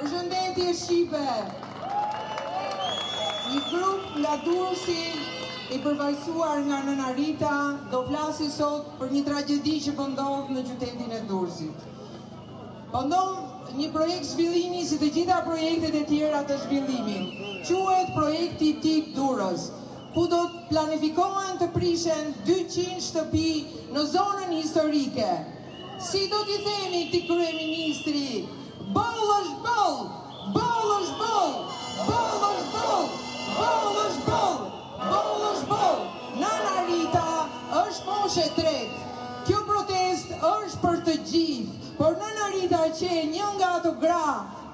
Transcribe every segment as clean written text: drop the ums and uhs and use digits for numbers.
Përshëndetje Shqipe! Një grup nga Durrësi i përfaqësuar nga nëna Rita do flasi sot për një tragjedi që po ndodh në qytetin e Durrësit. Po ndodh një projekt zhvillimi si të gjitha projektet e tjera të zhvillimit. Quhet projekti Tip Durrës, ku do të planifikohen të prishen 200 shtëpi në zonën historike. Si do t'i themi këtij kryeministri? Boll është boll, boll është boll, boll është boll, boll është boll, boll është boll. Nana Rita është moshe tretë. Kjo protest është për të gjithë, por Nana Rita që e një nga ato gra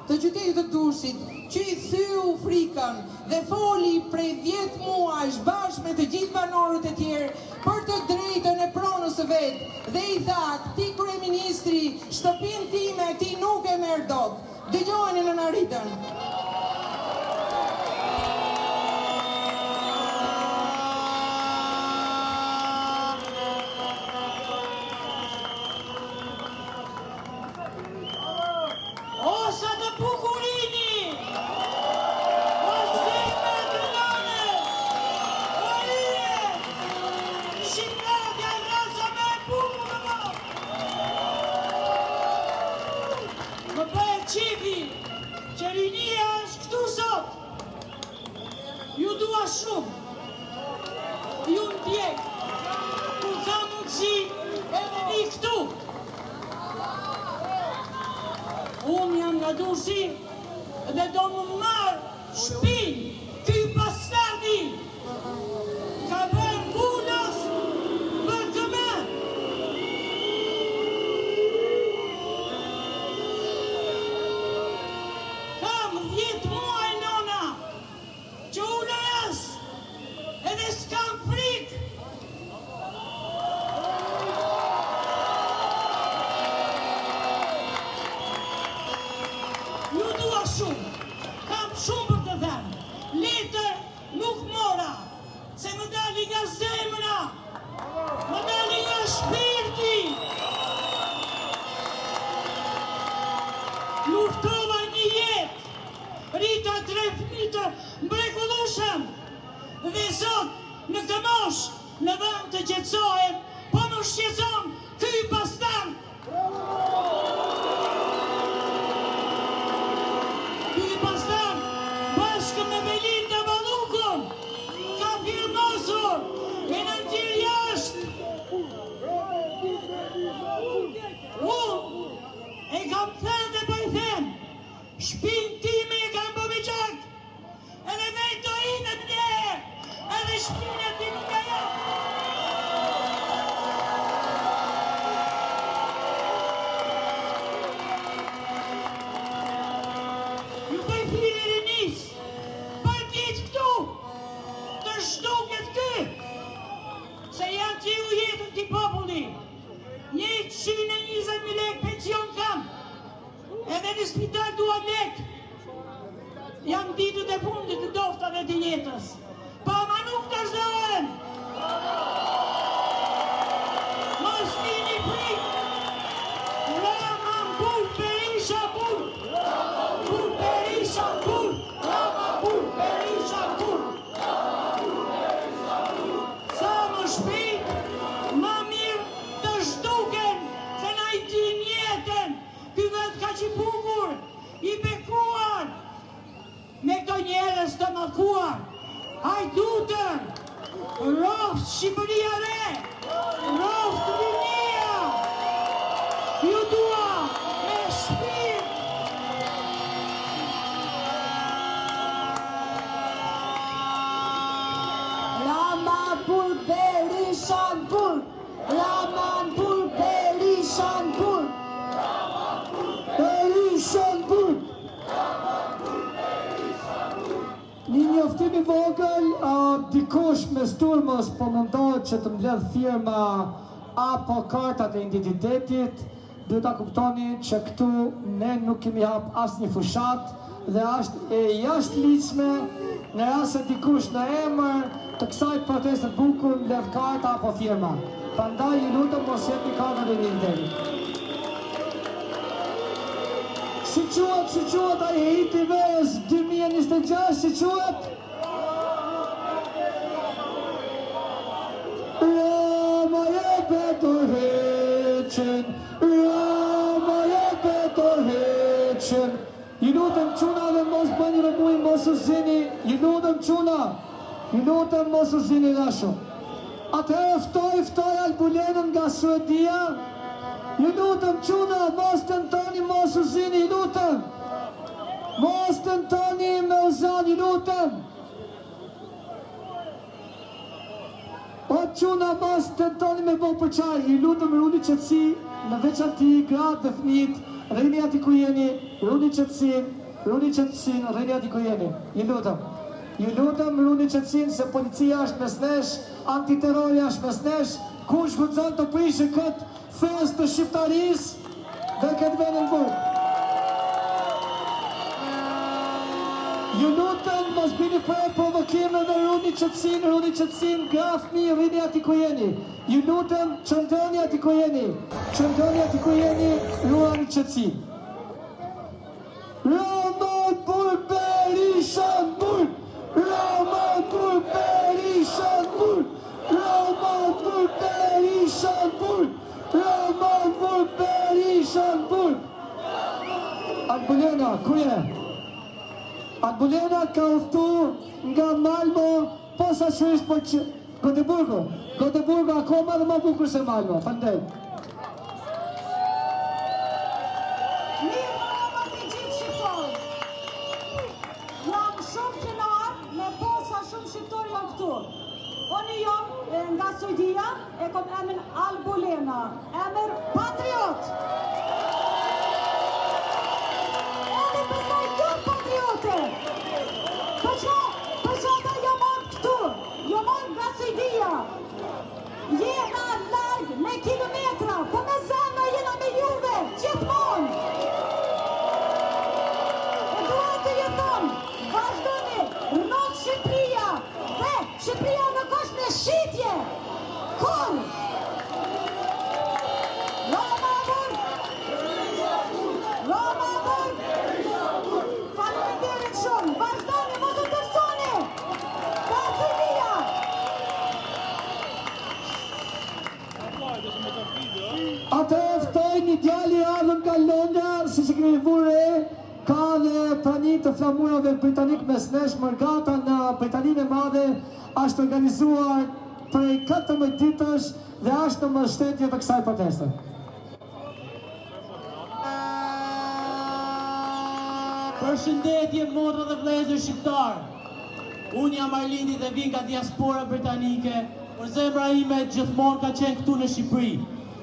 të qytetit të Durrësit, që i thyu frikën dhe foli prej 10 muajsh bashkë me të gjithë banorët e tjerë për të drejtën e pronës së vet, dhe i tha, ti kryeministri, shtëpinë time ti nuk e merr dot. Dëgjojeni Nana Ritën. Qerinia është këtu sot. Ju dua shumë. Ju ndjek. Ku ka mundësi edhe vi këtu. Unë jam nga Durrësi dhe do më marrë shpinë. Ky bastardi ka bërë punës për këmën. Kam 10 muaj nona që ullërës edhe s'kam frikë. Ju dua shumë, kam shumë për të dhenë. Letër nuk mora, se më dali nga zemra, më dali nga shpirti. Luftova një jetë, Rita 3 fëmijë të mrekullueshëm, dhe sot në këtë moshë në vend të qetësohem, po më shqetëson ky bastard. Ky bastard bashkë me Belinda Ballukun ka firmosur me në nxirr jashtë. Unë e kam thënë dhe po i them, shpinë time e kam bë me gjak, edhe vetë do hinë vlerë, edhe shpinë e tim nga jashtë. Ju bëj thirrje rinis, partijt këtu, të zhduket ky, se janë qiu jetën ti populli. 120.000 lekë pension kam, edhe në spital dua lekë. Jam ditët e fundit të doftave të jetës, pa ma nuk të zdohem. Mos keni frikë. Rama mbur, Berisha mbur. Mbur, Berisha mbur. Rama mbur, Berisha mbur. Sa më shpejt, ma mirë të zhduken, se na i tim jetën. Ky vend ka që i bukur, i bekuar, me këto njerëz të mallkuar. Hajdutën, roft Shqipëria re, roft rinia. Ju dua me shpirt. Ramanpur, Berishanpur, Ramanpur, Berishanpur, Berishanpur. Një njoftim i vogël, dikush me sturmës po mundohet që të mbledh firma apo kartat e identitetit, duhet ta kuptoni që këtu ne nuk kemi hap asnjë fushat dhe është e jashtëligjshme në rast se dikush në emër të kësaj proteste të bukur mbledh karta apo firma. Prandaj ju lutem mos jepni kartat e identitetit. Si quhet ai viti verës 2026 si quhet Rama jebe dorëheqen, Rama jebe dorëheqen. Ju lutem çuna dhe mos bëni rëmuj, mos u zini, ju lutem çuna, ju lutem mos u zini rasho. Atëherë ftoj Albulenën nga Suedia, ju lutem çuna, mos tentoni, mos u zini, ju lutem. Mos tentoni me u zani, ju lutem. O çuna, mos tentoni me bo përçar, ju lutem runi qetësi, në veçanti gratë dhe fëmijët, rrini ati ku jeni, runi qetësin, rrini ati ku jeni, ju lutem. Ju lutem runi qetësin se policia është mes nesh, antiterrori është mes nesh, kush guxon të prishë këtë fest të shqiptarisë dhe këtë vendin burg. Ju lutem mos bini për provokime dhe runi qetësin, grafni, rrini ati ku jeni. Ju lutem, qëndroni ati ku jeni, ruani qetësi. Ramon Burg Berishan Burg! Ramon Burg Berishan Burg! Ramon Burg Berishan Burg! Ramon Burg Berishan Burg! Albulena, ku je? Albulena ka uftu nga Malmo, posa shrish për që... Göteborgu akoma dhe ma bukur se Malmo, fandej. Mirë mërëma të gjithë shqiptarë. Jam shumë kënar me posa shumë shqiptarë jam këtu. Unë jam nga Suedia, e kom emrin Albulena, emër patriot. Edhe pësaj jam patriote. Përqa ta jam anë këtu, jam anë nga Suedia. Jena larg me kilometra, po me zemra jena me juve, gjithmonë. E dua të jeton, vazhdoni, rënot Shqipëria, dhe Shqipëria nuk është në shitje. Kur? Rama Burg! Rama Burg! Faleminderit shumë, vazhdoni, mos u tërsoni. Ka Suedia! Atë ftoj një djali ardhën nga Londra, si që kemi vure, ka dhe prani të flamurave britanik mes nesh, mërgata në Britaninë e Madhe, është organizuar prej 14 ditësh dhe është në mbështetje të kësaj proteste. Përshëndetje motra dhe vëllezër shqiptar. Unë jam Arlindi dhe vin nga diaspora britanike, por zemra ime gjithmonë ka qenë këtu në Shqipëri.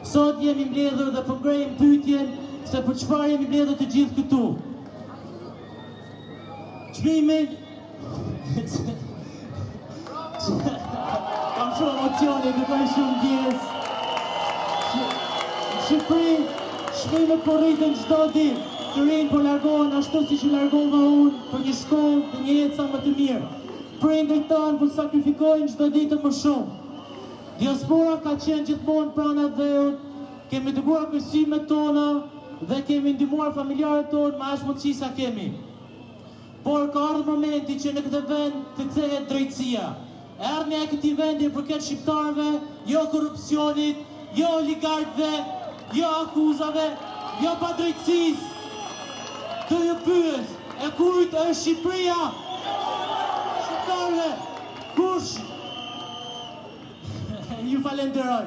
Sot jemi mbledhur dhe po ngrejmë pyetjen se për çfarë jemi mbledhur të gjithë këtu. Çmimin kam shumë emocione, kërkoj shumë ndjes. Në Shqipëri, çmimet po rriten çdo ditë. Të rinj po largohen ashtu siç u largova unë për një shkollë dhe një jetë sa më të mirë. Prindërit tanë po sakrifikojnë çdo ditë më shumë. Diaspora ka qenë gjithmonë pranë dheut, kemi dëgjuar kërcymet tona dhe kemi ndihmuar familjarët tonë me aq mundësi sa kemi. Por ka ardhur momenti që në këtë vend të kthehet drejtësia. Erdhja e këtij vendi përket shqiptarëve, jo korrupsionit, jo oligarkëve, jo akuzave, jo padrejtësisë. Të ju pyes, e kujt është Shqipëria? Shqiptarëve, kush? Ju falenderoj.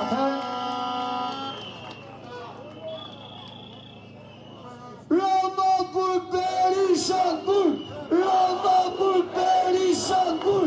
Atëherë,